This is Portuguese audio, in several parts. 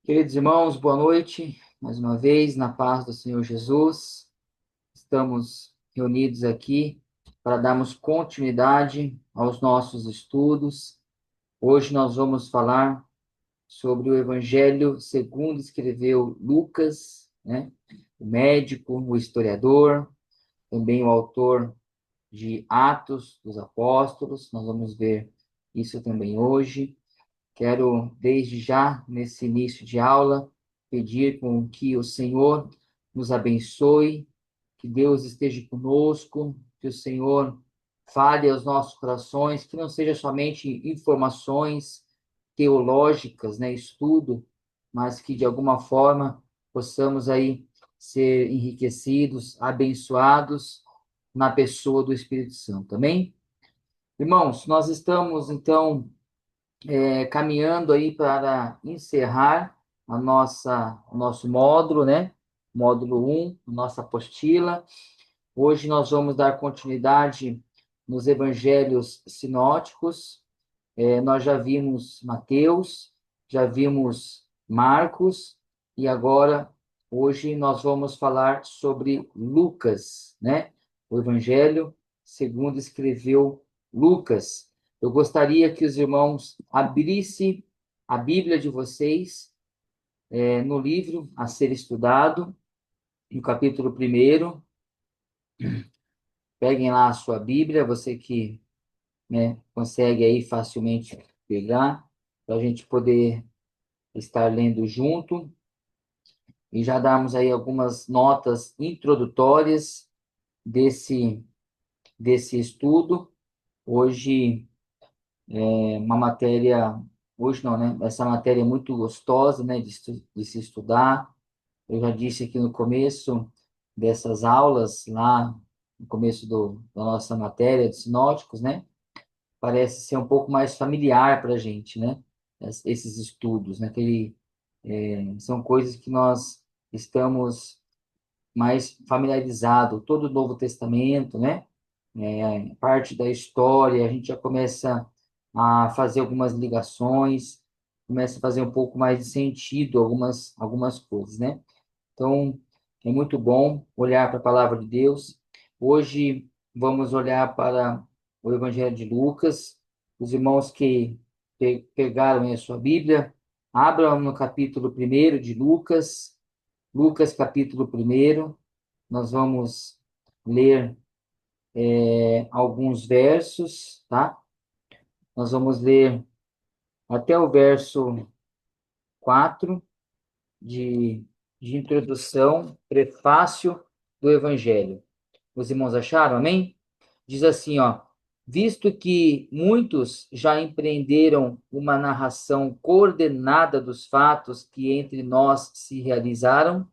Queridos irmãos, boa noite. Mais uma vez, na paz do Senhor Jesus. Estamos reunidos aqui para darmos continuidade aos nossos estudos. Hoje nós vamos falar sobre o Evangelho segundo escreveu Lucas, né? O médico, o historiador, também o autor de Atos dos Apóstolos. Nós vamos ver isso também hoje. Quero, desde já, nesse início de aula, pedir com que o Senhor nos abençoe, que Deus esteja conosco, que o Senhor fale aos nossos corações, que não seja somente informações teológicas, né, estudo, mas que de alguma forma possamos aí ser enriquecidos, abençoados na pessoa do Espírito Santo. Amém? Irmãos, nós estamos então caminhando aí para encerrar o nosso módulo, né? Módulo um, nossa apostila. Hoje nós vamos dar continuidade nos evangelhos sinóticos. Nós já vimos Mateus, já vimos Marcos, e agora, hoje, nós vamos falar sobre Lucas, né? O evangelho segundo escreveu Lucas. Eu gostaria que os irmãos abrissem a Bíblia de vocês, no livro a ser estudado, no capítulo primeiro. Peguem lá a sua Bíblia, você que, né, consegue aí facilmente pegar, para a gente poder estar lendo junto e já darmos aí algumas notas introdutórias desse estudo. Hoje uma matéria, hoje não, né? Essa matéria é muito gostosa, né, de se estudar. Eu já disse aqui no começo dessas aulas, lá no começo da nossa matéria de sinóticos, né? Parece ser um pouco mais familiar para a gente, né? Esses estudos, né? São coisas que nós estamos mais familiarizados. Todo o Novo Testamento, né? Parte da história, a gente já começa a fazer algumas ligações, começa a fazer um pouco mais de sentido algumas coisas, né? Então, é muito bom olhar para a palavra de Deus. Hoje vamos olhar para o Evangelho de Lucas. Os irmãos que pegaram aí a sua Bíblia, abram no capítulo primeiro de Lucas, Lucas capítulo primeiro. Nós vamos ler alguns versos, tá? Nós vamos ler até o verso 4 de, de introdução, prefácio do Evangelho. Os irmãos acharam? Amém? Diz assim, ó: visto que muitos já empreenderam uma narração coordenada dos fatos que entre nós se realizaram,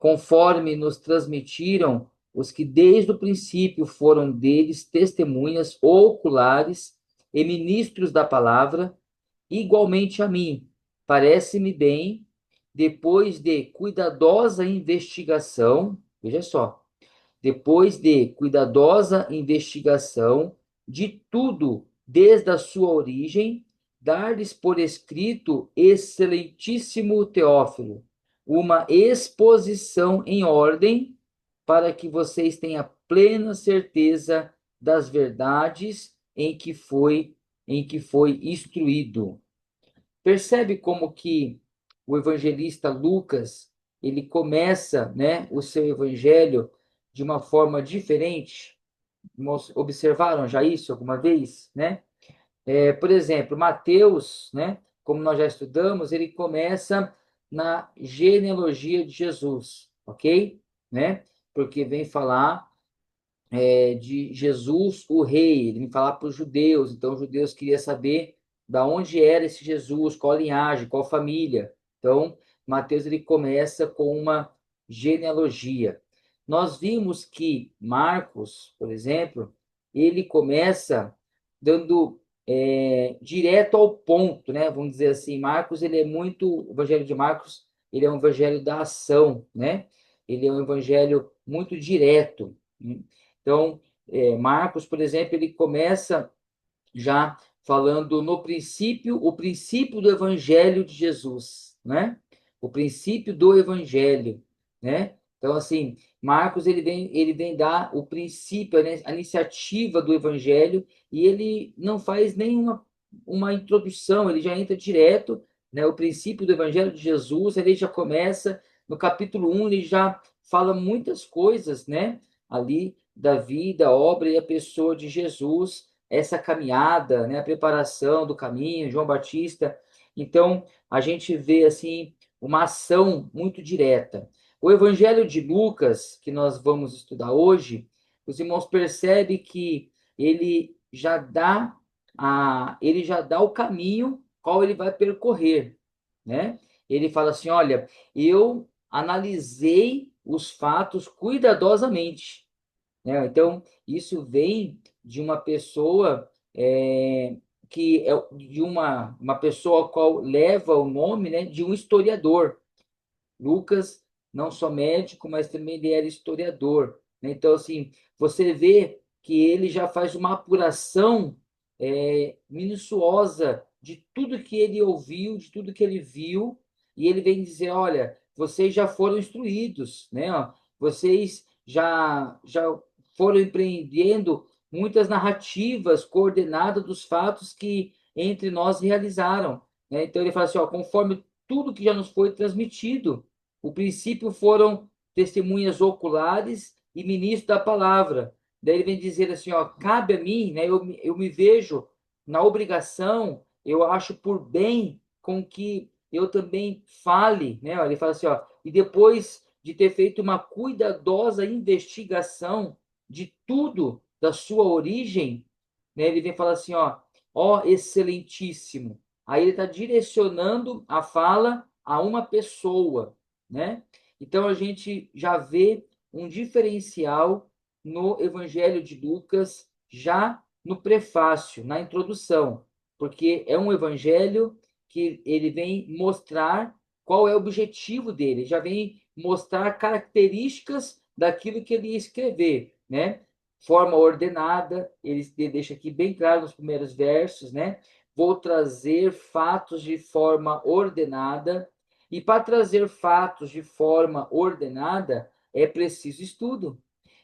conforme nos transmitiram os que desde o princípio foram deles testemunhas oculares e ministros da palavra, igualmente a mim, parece-me bem, depois de cuidadosa investigação, veja só, depois de cuidadosa investigação de tudo desde a sua origem, dar-lhes por escrito, excelentíssimo Teófilo, uma exposição em ordem, para que vocês tenham plena certeza das verdades em que foi instruído. Percebe como que o evangelista Lucas, ele começa, né, o seu evangelho de uma forma diferente? Observaram já isso alguma vez, né? Por exemplo, Mateus, né, como nós já estudamos, ele começa na genealogia de Jesus, ok? Né? Porque vem falar de Jesus, o rei, ele vem falar para os judeus, então os judeus queriam saber da onde era esse Jesus, qual linhagem, qual família. Então, Mateus ele começa com uma genealogia. Nós vimos que Marcos, por exemplo, ele começa dando direto ao ponto, né? Vamos dizer assim, Marcos ele é muito, o Evangelho de Marcos ele é um evangelho da ação, né? Ele é um evangelho muito direto. Né? Então, Marcos, por exemplo, ele começa já falando no princípio, o princípio do Evangelho de Jesus, né? o princípio do evangelho, né? Então, assim, Marcos ele vem dar o princípio, né, a iniciativa do evangelho, e ele não faz nenhuma uma introdução, ele já entra direto, né? O princípio do evangelho de Jesus, ele já começa no capítulo 1, ele já fala muitas coisas, né? Ali da vida, a obra e a pessoa de Jesus, essa caminhada, né? A preparação do caminho, João Batista. Então, a gente vê assim uma ação muito direta. O Evangelho de Lucas, que nós vamos estudar hoje, os irmãos percebem que ele já dá o caminho qual ele vai percorrer, né? Ele fala assim: olha, eu analisei os fatos cuidadosamente, né? Então, isso vem de uma pessoa que é de uma pessoa qual leva o nome, né, de um historiador. Lucas, não só médico, mas também ele era historiador, né? Então, assim, você vê que ele já faz uma apuração minuciosa de tudo que ele ouviu, de tudo que ele viu, e ele vem dizer: olha, vocês já foram instruídos, né? Ó, vocês já foram empreendendo muitas narrativas coordenadas dos fatos que entre nós realizaram, né? Então ele fala assim: ó, conforme tudo que já nos foi transmitido, o princípio foram testemunhas oculares e ministros da palavra. Daí ele vem dizer assim, ó, cabe a mim, né, eu me vejo na obrigação, eu acho por bem com que eu também fale, né? Ele fala assim, ó, e depois de ter feito uma cuidadosa investigação de tudo da sua origem, né, ele vem falar assim, ó excelentíssimo. Aí ele está direcionando a fala a uma pessoa, né? Então a gente já vê um diferencial no Evangelho de Lucas, já no prefácio, na introdução, porque é um evangelho que ele vem mostrar qual é o objetivo dele, já vem mostrar características daquilo que ele ia escrever, né? Forma ordenada, ele deixa aqui bem claro nos primeiros versos, né? Vou trazer fatos de forma ordenada, e para trazer fatos de forma ordenada é preciso estudo,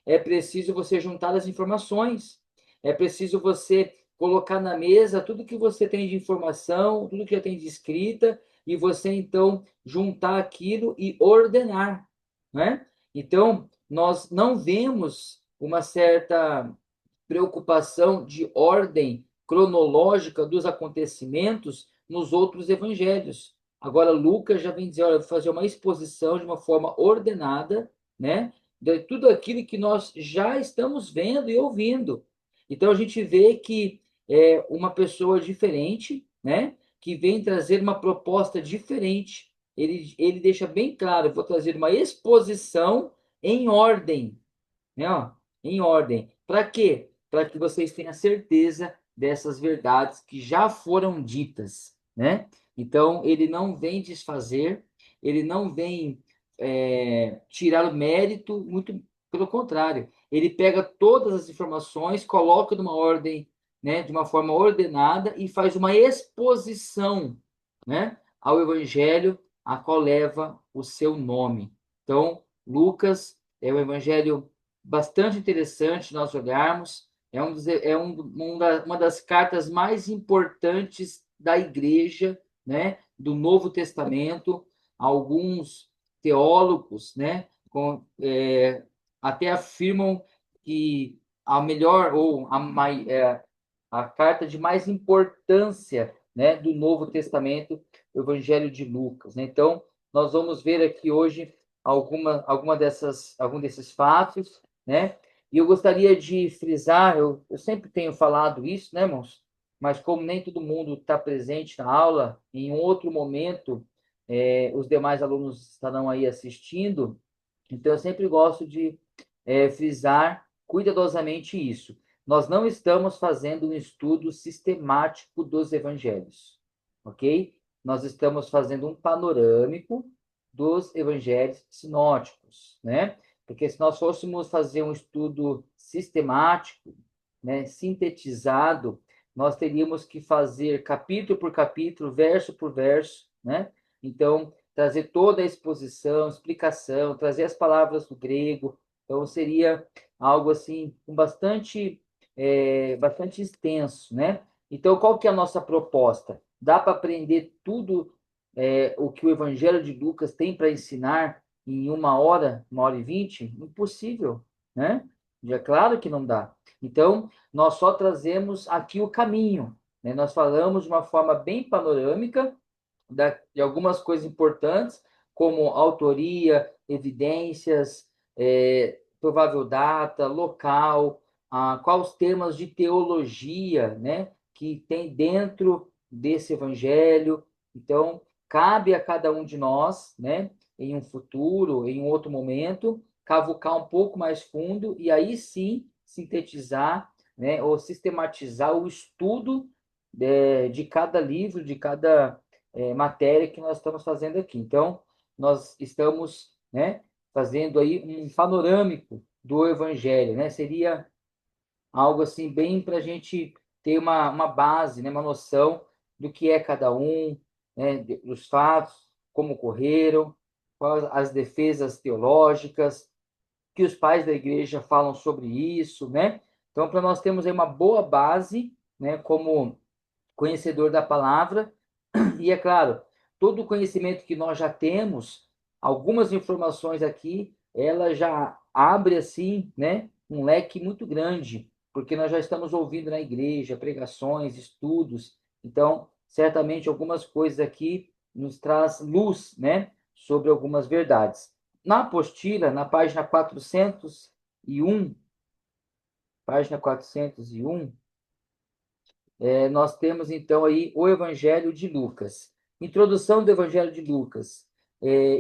é preciso você juntar as informações, é preciso você colocar na mesa tudo que você tem de informação, tudo que já tem de escrita, e você então juntar aquilo e ordenar, né? Então, nós não vemos uma certa preocupação de ordem cronológica dos acontecimentos nos outros evangelhos. Agora, Lucas já vem dizer: olha, vou fazer uma exposição de uma forma ordenada, né? De tudo aquilo que nós já estamos vendo e ouvindo. Então, a gente vê que é uma pessoa diferente, né? Que vem trazer uma proposta diferente. Ele deixa bem claro: eu vou trazer uma exposição em ordem, né? Ó, em ordem. Para quê? Para que vocês tenham certeza dessas verdades que já foram ditas, né? Então, ele não vem desfazer, ele não vem tirar o mérito, muito pelo contrário. Ele pega todas as informações, coloca numa ordem, né, de uma forma ordenada e faz uma exposição, né, ao evangelho a qual leva o seu nome. Então, Lucas é o evangelho bastante interessante nós olharmos. Uma das cartas mais importantes da igreja, né, do Novo Testamento. Alguns teólogos, né, até afirmam que a melhor ou a carta de mais importância, né, do Novo Testamento, o Evangelho de Lucas, né? Então, nós vamos ver aqui hoje algum desses fatos, né? E eu gostaria de frisar, eu sempre tenho falado isso, né, irmãos? Mas como nem todo mundo está presente na aula, em um outro momento, os demais alunos estarão aí assistindo, então eu sempre gosto de frisar cuidadosamente isso. Nós não estamos fazendo um estudo sistemático dos evangelhos, ok? Nós estamos fazendo um panorâmico dos evangelhos sinóticos, né? Porque se nós fôssemos fazer um estudo sistemático, né, sintetizado, nós teríamos que fazer capítulo por capítulo, verso por verso, né? Então, trazer toda a exposição, explicação, trazer as palavras do grego. Então, seria algo assim, com bastante extenso, né? Então, qual que é a nossa proposta? Dá para aprender tudo o que o Evangelho de Lucas tem para ensinar em 1 hora e 20? Impossível, né? É claro que não dá. Então, nós só trazemos aqui o caminho, né? Nós falamos de uma forma bem panorâmica de algumas coisas importantes, como autoria, evidências, provável data, local, quais os temas de teologia, né, que tem dentro desse evangelho. Então, cabe a cada um de nós, né, em um futuro, em um outro momento, cavucar um pouco mais fundo e aí sim sintetizar, né, ou sistematizar o estudo de cada livro, de cada matéria que nós estamos fazendo aqui. Então, nós estamos, né, fazendo aí um panorâmico do Evangelho, né? Seria algo assim bem para a gente ter uma base, né, uma noção do que é cada um, né, dos fatos, como ocorreram, quais as defesas teológicas, que os pais da igreja falam sobre isso, né? Então, para nós termos aí uma boa base, né, como conhecedor da palavra, e é claro, todo o conhecimento que nós já temos, algumas informações aqui, ela já abre assim, né, um leque muito grande, porque nós já estamos ouvindo na igreja pregações, estudos. Então, certamente algumas coisas aqui nos traz luz, né, sobre algumas verdades. Na apostila, na página 401, nós temos então aí o Evangelho de Lucas. Introdução do Evangelho de Lucas.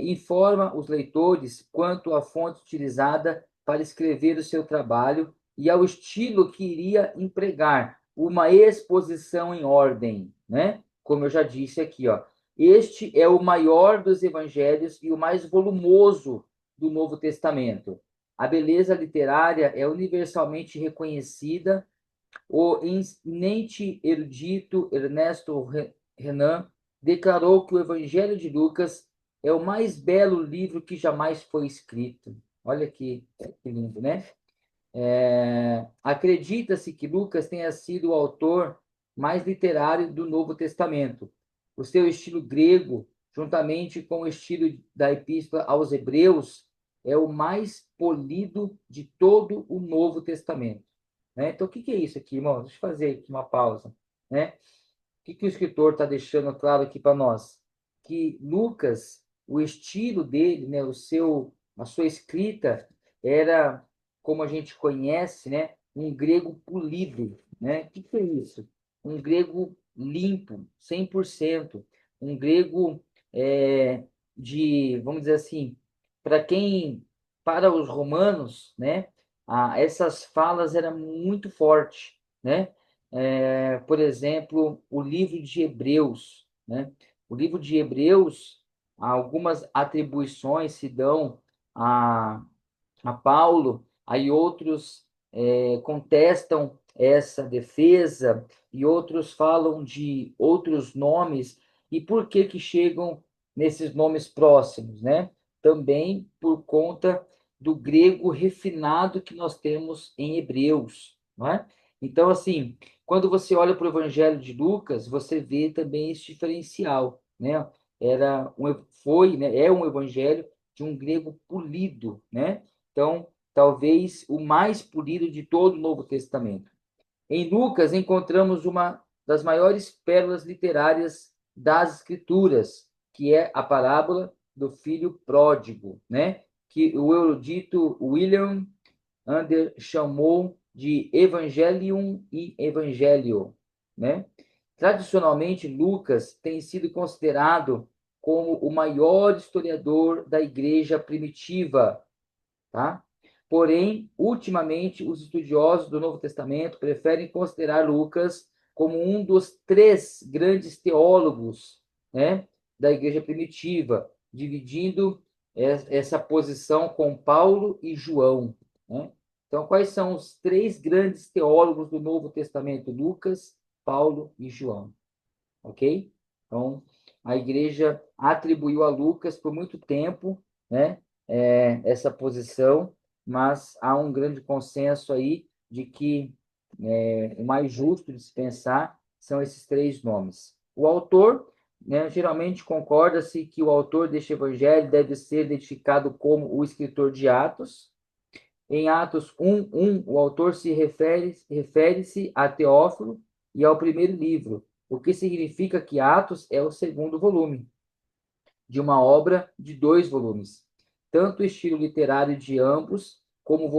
Informa os leitores quanto à fonte utilizada para escrever o seu trabalho e ao estilo que iria empregar, uma exposição em ordem, né? Como eu já disse aqui, ó. Este é o maior dos evangelhos e o mais volumoso do Novo Testamento. A beleza literária é universalmente reconhecida. O eminente erudito Ernesto Renan declarou que o Evangelho de Lucas é o mais belo livro que jamais foi escrito. Olha que lindo, né? Acredita-se que Lucas tenha sido o autor mais literário do Novo Testamento. O seu estilo grego, juntamente com o estilo da Epístola aos Hebreus, é o mais polido de todo o Novo Testamento. Né? Então, o que é isso aqui, irmão? Deixa eu fazer aqui uma pausa. Né? O que o escritor está deixando claro aqui para nós? Que Lucas, o estilo dele, né, a sua escrita era, como a gente conhece, né, um grego polido. Né? O que é isso? Um grego limpo, 100%. Um grego vamos dizer assim, para os romanos, né, essas falas eram muito fortes, né? Por exemplo, o livro de Hebreus, né? O livro de Hebreus, algumas atribuições se dão a, a Paulo, aí outros contestam essa defesa e outros falam de outros nomes. E por que que chegam nesses nomes próximos, né? Também por conta do grego refinado que nós temos em Hebreus, não é? Então, assim, quando você olha para o Evangelho de Lucas, você vê também esse diferencial, né? Né, é um evangelho de um grego polido, né? Então, talvez o mais polido de todo o Novo Testamento. Em Lucas, encontramos uma das maiores pérolas literárias das Escrituras, que é a parábola do filho pródigo, né? Que o erudito William Ander chamou de Evangelium e Evangelho, né? Tradicionalmente, Lucas tem sido considerado como o maior historiador da igreja primitiva, tá? Porém, ultimamente, os estudiosos do Novo Testamento preferem considerar Lucas como um dos três grandes teólogos, né, da igreja primitiva, dividindo essa posição com Paulo e João, né? Então, quais são os três grandes teólogos do Novo Testamento? Lucas, Paulo e João, ok? Então, a igreja atribuiu a Lucas por muito tempo, né, essa posição, mas há um grande consenso aí de que o mais justo de se pensar são esses três nomes. O autor, né, geralmente concorda-se que o autor deste evangelho deve ser identificado como o escritor de Atos. Em Atos 1:1, o autor refere-se a Teófilo e ao primeiro livro, o que significa que Atos é o segundo volume de uma obra de 2 volumes. Tanto o estilo literário de ambos, como o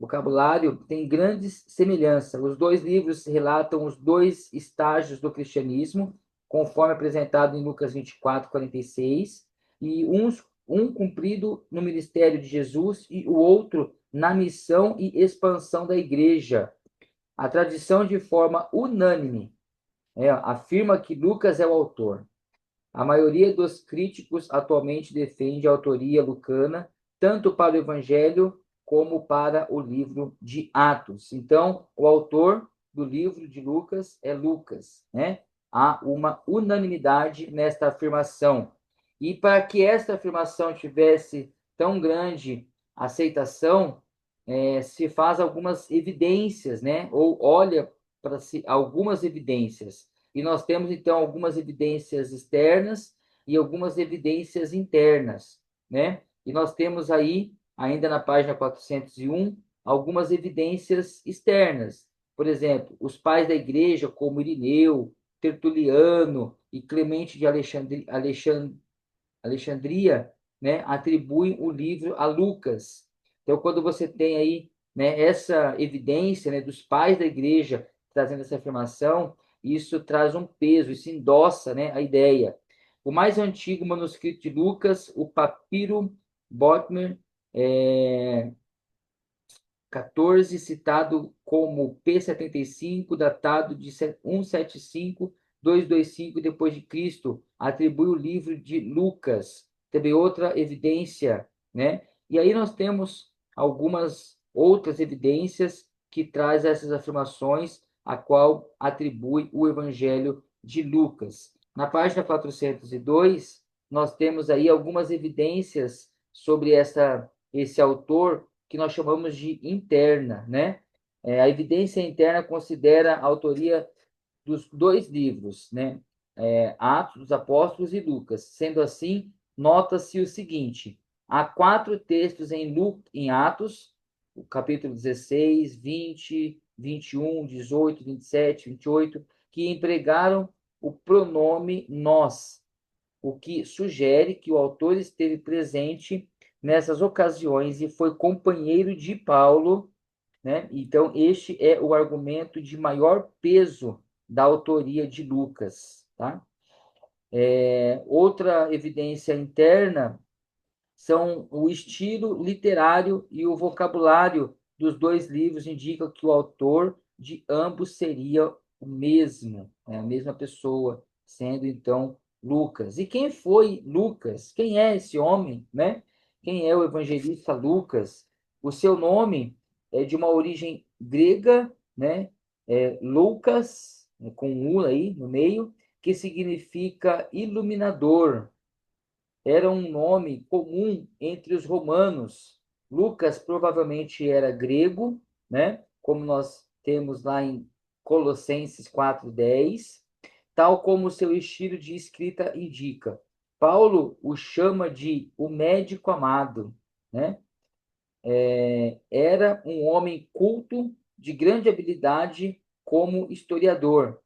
vocabulário, tem grandes semelhanças. Os dois livros relatam os dois estágios do cristianismo, conforme apresentado em Lucas 24:46, e um cumprido no ministério de Jesus e o outro na missão e expansão da igreja. A tradição, de forma unânime, afirma que Lucas é o autor. A maioria dos críticos atualmente defende a autoria lucana, tanto para o Evangelho como para o livro de Atos. Então, o autor do livro de Lucas é Lucas, né? Há uma unanimidade nesta afirmação. E para que esta afirmação tivesse tão grande aceitação, se faz algumas evidências, né? Ou olha para si algumas evidências. E nós temos, então, algumas evidências externas e algumas evidências internas, né? E nós temos aí, ainda na página 401, algumas evidências externas. Por exemplo, os pais da igreja, como Irineu, Tertuliano e Clemente de Alexandria, né, atribuem o livro a Lucas. Então, quando você tem aí, né, essa evidência, né, dos pais da igreja trazendo essa afirmação, isso traz um peso, isso endossa, né, a ideia. O mais antigo manuscrito de Lucas, o Papiro Bodmer, 14, citado como P75, datado de 175, 225 depois de Cristo, atribui o livro de Lucas. Também outra evidência, né? E aí nós temos algumas outras evidências que traz essas afirmações, a qual atribui o Evangelho de Lucas. Na página 402, nós temos aí algumas evidências sobre esse autor que nós chamamos de interna, né? A evidência interna considera a autoria dos dois livros, né? Atos dos Apóstolos e Lucas. Sendo assim, nota-se o seguinte: há 4 textos em Atos, o capítulo 16, 20, 21, 18, 27, 28, que empregaram o pronome nós, o que sugere que o autor esteve presente nessas ocasiões e foi companheiro de Paulo, né? Então, este é o argumento de maior peso da autoria de Lucas, tá? Outra evidência interna são o estilo literário e o vocabulário dos dois livros indicam que o autor de ambos seria o mesmo, né? A mesma pessoa, sendo então Lucas. E quem foi Lucas? Quem é esse homem, né? Quem é o evangelista Lucas? O seu nome é de uma origem grega, né? Lucas, com U aí no meio, que significa iluminador. Era um nome comum entre os romanos. Lucas provavelmente era grego, né? Como nós temos lá em Colossenses 4:10, tal como seu estilo de escrita indica. Paulo o chama de o médico amado, né? Era um homem culto, de grande habilidade como historiador.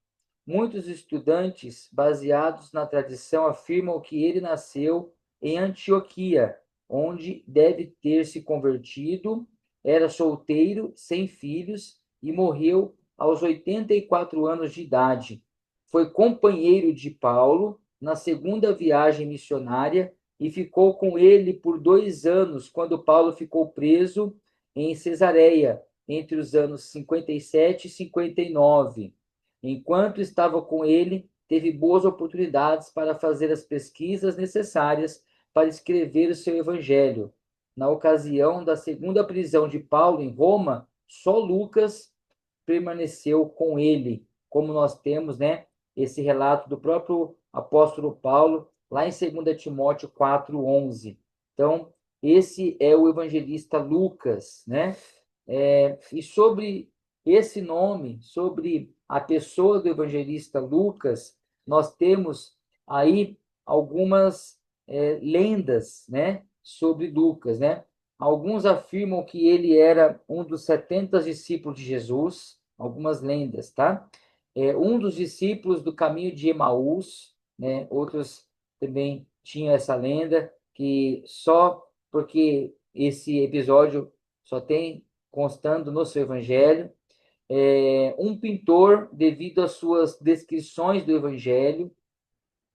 Muitos estudantes, baseados na tradição, afirmam que ele nasceu em Antioquia, onde deve ter se convertido, era solteiro, sem filhos e morreu aos 84 anos de idade. Foi companheiro de Paulo na segunda viagem missionária e ficou com ele por 2 anos, quando Paulo ficou preso em Cesareia, entre os anos 57 e 59. Enquanto estava com ele, teve boas oportunidades para fazer as pesquisas necessárias para escrever o seu evangelho. Na ocasião da segunda prisão de Paulo em Roma, só Lucas permaneceu com ele, como nós temos, né, esse relato do próprio apóstolo Paulo, lá em 2 Timóteo 4:11. Então, esse é o evangelista Lucas, né? E sobre esse nome, sobre a pessoa do evangelista Lucas, nós temos aí algumas lendas, né, sobre Lucas, né? Alguns afirmam que ele era um dos 70 discípulos de Jesus, algumas lendas, tá? Um dos discípulos do caminho de Emaús, né? Outros também tinham essa lenda, que só porque esse episódio só tem constando no seu evangelho. Um pintor, devido às suas descrições do evangelho,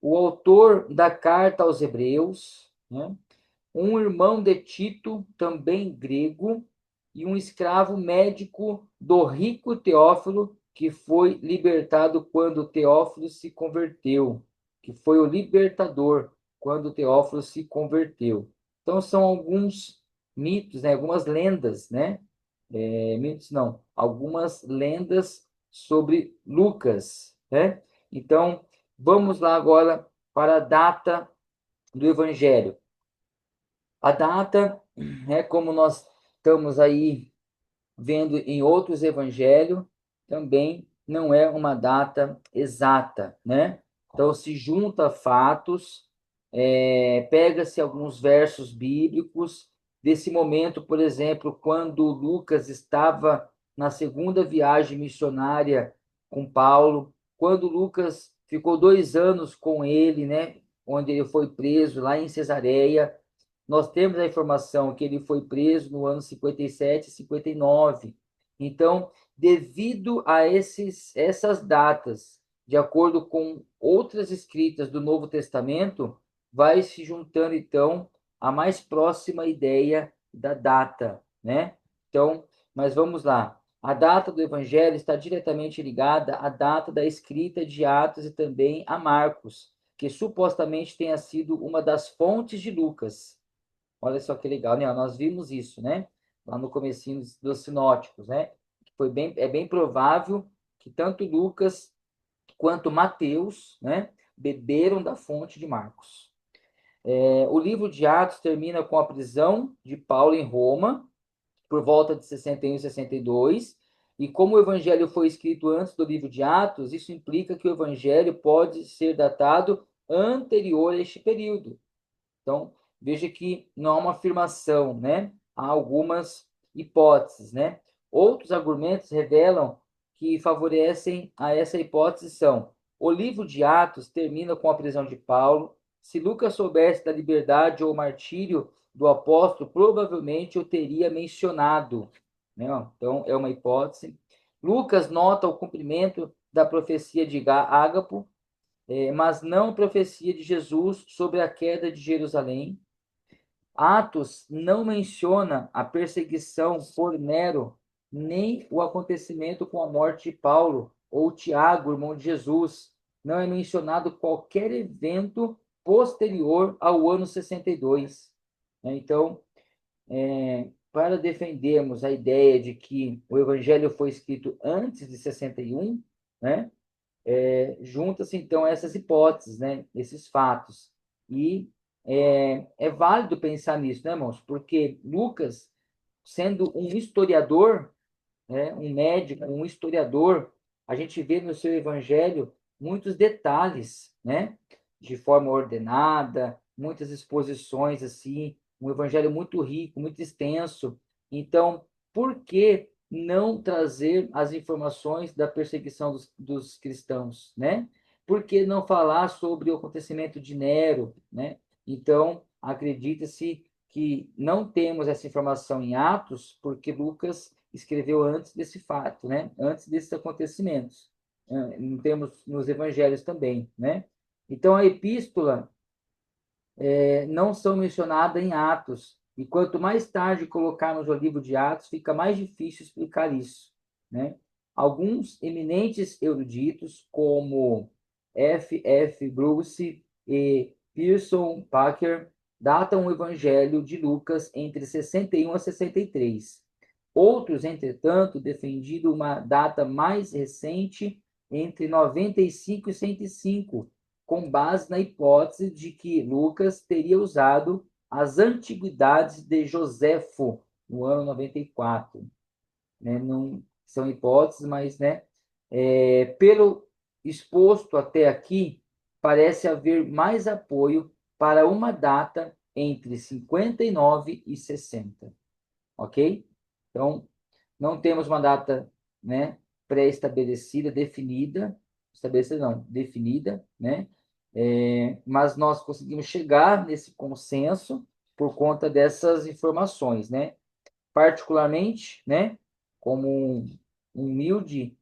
o autor da carta aos Hebreus, né? Um irmão de Tito, também grego, e um escravo médico do rico Teófilo, que foi libertado quando Teófilo se converteu, que foi o libertador quando Teófilo se converteu. Então, são alguns mitos, né? Algumas lendas, né? Mitos não, algumas lendas sobre Lucas, né? Então, vamos lá agora para a data do Evangelho. A data, como nós estamos aí vendo em outros evangelhos, também não é uma data exata, né? Então, se junta fatos, pega-se alguns versos bíblicos desse momento, por exemplo, quando Lucas estava na segunda viagem missionária com Paulo, quando Lucas ficou 2 anos com ele, né? Onde ele foi preso lá em Cesareia. Nós temos a informação que ele foi preso no ano 57 e 59. Então, devido a essas datas, de acordo com outras escritas do Novo Testamento, vai se juntando, então, a mais próxima ideia da data, né? Então, mas vamos lá. A data do Evangelho está diretamente ligada à data da escrita de Atos e também a Marcos, que supostamente tenha sido uma das fontes de Lucas. Olha só que legal, né? Nós vimos isso, né? Lá no comecinho dos sinóticos, né? É bem provável que tanto Lucas quanto Mateus, né, beberam da fonte de Marcos. O livro de Atos termina com a prisão de Paulo em Roma, por volta de 61 e 62. E como o evangelho foi escrito antes do livro de Atos, isso implica que o evangelho pode ser datado anterior a este período. Então, veja que não há uma afirmação, né? Há algumas hipóteses, né? Outros argumentos revelam que favorecem a essa hipótese são: o livro de Atos termina com a prisão de Paulo. Se Lucas soubesse da liberdade ou martírio do apóstolo, provavelmente o teria mencionado, né? Então, é uma hipótese. Lucas nota o cumprimento da profecia de Ágapo, mas não a profecia de Jesus sobre a queda de Jerusalém. Atos não menciona a perseguição por Nero, nem o acontecimento com a morte de Paulo ou Tiago, irmão de Jesus. Não é mencionado qualquer evento posterior ao ano 62. Então, para defendermos a ideia de que o evangelho foi escrito antes de 61, né? Junta-se então essas hipóteses, né? Esses fatos. E é válido pensar nisso, né, irmãos? Porque Lucas, sendo um historiador, né, um médico, um historiador, a gente vê no seu evangelho muitos detalhes, né? De forma ordenada, muitas exposições assim, um evangelho muito rico, muito extenso. Então, por que não trazer as informações da perseguição dos cristãos, né? Por que não falar sobre o acontecimento de Nero, né? Então, acredita-se que não temos essa informação em Atos, porque Lucas escreveu antes desse fato, né? Antes desses acontecimentos. Não temos nos evangelhos também, né? Então, a epístola não são mencionadas em Atos. E quanto mais tarde colocarmos o livro de Atos, fica mais difícil explicar isso, né? Alguns eminentes eruditos, como F. Bruce e Pearson Packer, datam o Evangelho de Lucas entre 61 a 63. Outros, entretanto, defendiam uma data mais recente, entre 95 e 105, com base na hipótese de que Lucas teria usado as antiguidades de Joséfo no ano 94, né? Não são hipóteses, mas, né, pelo exposto até aqui, parece haver mais apoio para uma data entre 59 e 60, ok? Então, não temos uma data, né, pré-estabelecida, definida, estabelecida não, definida, né? Mas nós conseguimos chegar nesse consenso por conta dessas informações, né? Particularmente, né, como um humilde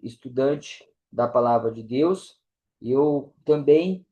estudante da palavra de Deus, eu também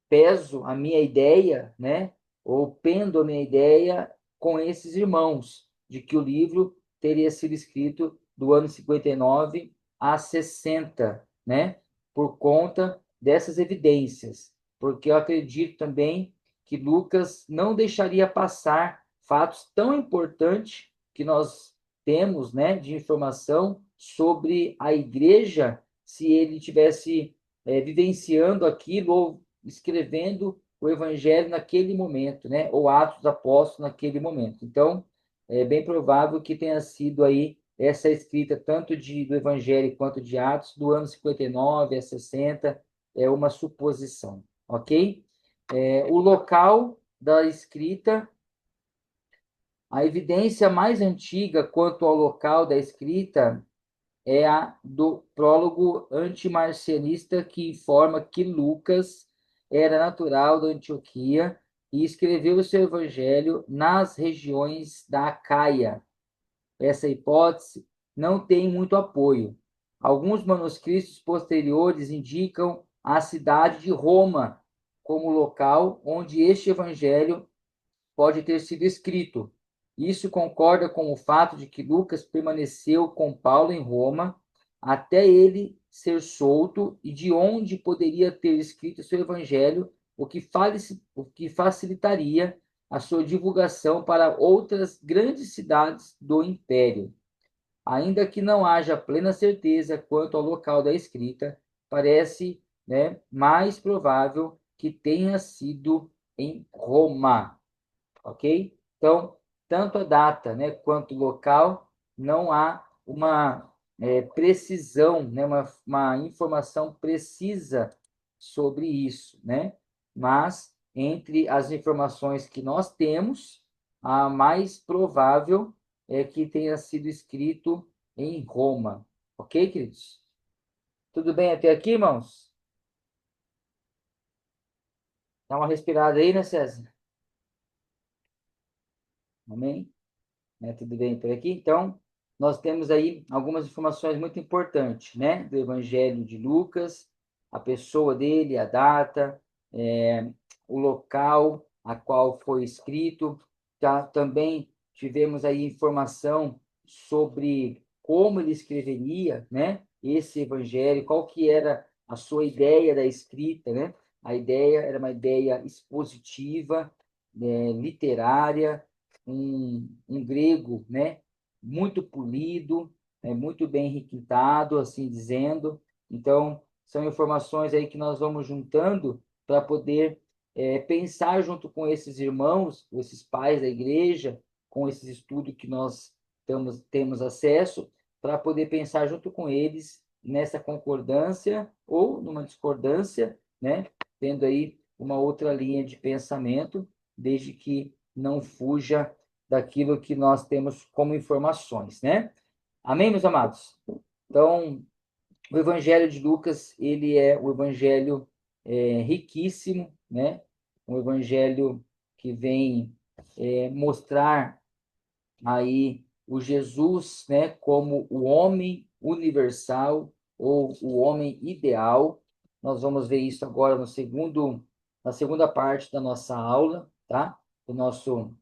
peso a minha ideia, né, ou pendo a minha ideia com esses irmãos, de que o livro teria sido escrito do ano 59 a 60, né, por conta dessas evidências, porque eu acredito também que Lucas não deixaria passar fatos tão importantes que nós temos, né, de informação sobre a igreja, se ele tivesse vivenciando aquilo ou escrevendo o evangelho naquele momento, né? Ou Atos dos Apóstolos naquele momento. Então, é bem provável que tenha sido aí essa escrita tanto do evangelho quanto de Atos do ano 59 a 60, é uma suposição, ok? O local da escrita, a evidência mais antiga quanto ao local da escrita é a do prólogo antimarcianista, que informa que Lucas era natural da Antioquia e escreveu o seu evangelho nas regiões da Acaia. Essa hipótese não tem muito apoio. Alguns manuscritos posteriores indicam a cidade de Roma como local onde este evangelho pode ter sido escrito. Isso concorda com o fato de que Lucas permaneceu com Paulo em Roma até ele ser solto e de onde poderia ter escrito seu evangelho, o que facilitaria a sua divulgação para outras grandes cidades do império. Ainda que não haja plena certeza quanto ao local da escrita, parece, né, mais provável que tenha sido em Roma, ok? Então, tanto a data, né, quanto o local, não há uma precisão, né, uma informação precisa sobre isso, né? Mas, entre as informações que nós temos, a mais provável é que tenha sido escrito em Roma, ok, queridos? Tudo bem até aqui, irmãos? Dá uma respirada aí, né, César? Amém? Né? Tudo bem por aqui? Então, nós temos aí algumas informações muito importantes, né? Do Evangelho de Lucas, a pessoa dele, a data, o local a qual foi escrito. Também tivemos aí informação sobre como ele escreveria, né? Esse Evangelho, qual que era a sua ideia da escrita, né? A ideia era uma ideia expositiva, literária, um grego, né, muito polido, muito bem requintado, assim dizendo. Então, são informações aí que nós vamos juntando para poder pensar junto com esses irmãos, esses pais da igreja, com esses estudos que nós temos acesso, para poder pensar junto com eles nessa concordância ou numa discordância, né, tendo aí uma outra linha de pensamento, desde que não fuja daquilo que nós temos como informações, né? Amém, meus amados? Então, o Evangelho de Lucas, ele é o Evangelho riquíssimo, né? Um Evangelho que vem mostrar aí o Jesus, né, como o homem universal ou o homem ideal. Nós vamos ver isso agora na segunda parte da nossa aula, tá? Do nosso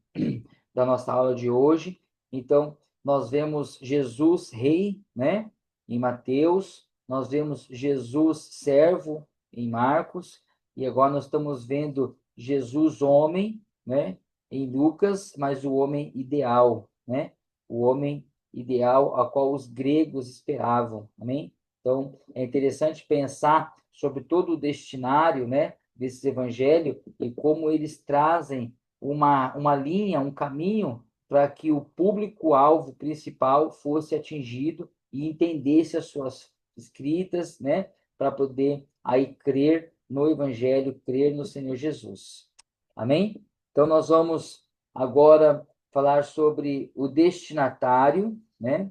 da nossa aula de hoje. Então, nós vemos Jesus rei, né, em Mateus, nós vemos Jesus servo em Marcos, e agora nós estamos vendo Jesus homem, né, em Lucas, mas o homem ideal, né? O homem ideal a qual os gregos esperavam, amém? Então, é interessante pensar sobre todo o destinário, né, desses evangelhos e como eles trazem uma linha, um caminho para que o público-alvo principal fosse atingido e entendesse as suas escritas, né, para poder aí crer no Evangelho, crer no Senhor Jesus. Amém? Então, nós vamos agora falar sobre o destinatário, né?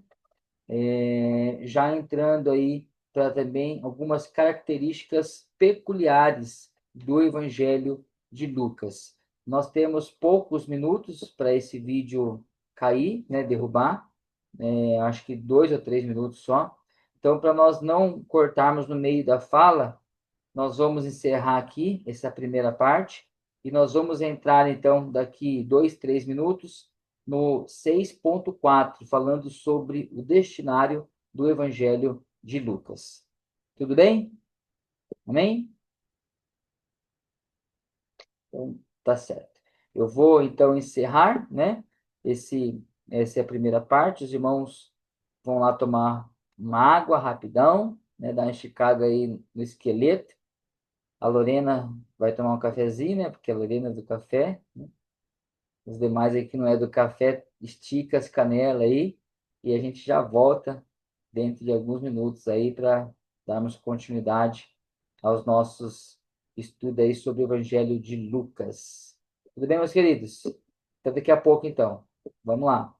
Já entrando aí para também algumas características peculiares do Evangelho de Lucas. Nós temos poucos minutos para esse vídeo cair, né, derrubar, acho que 2 ou 3 minutos só. Então, para nós não cortarmos no meio da fala, nós vamos encerrar aqui essa primeira parte e nós vamos entrar, então, daqui 2, 3 minutos no 6.4, falando sobre o destinário do Evangelho de Lucas. Tudo bem? Amém? Então, tá certo. Eu vou, então, encerrar, né? Essa é a primeira parte. Os irmãos vão lá tomar uma água rapidão, né? Dar uma esticada aí no esqueleto. A Lorena vai tomar um cafezinho, né? Porque a Lorena é do café. Os demais aí que não é do café, estica as canelas aí. E a gente já volta dentro de alguns minutos aí para darmos continuidade aos nossos estudos aí sobre o Evangelho de Lucas. Tudo bem, meus queridos? Até daqui a pouco, então. Vamos lá.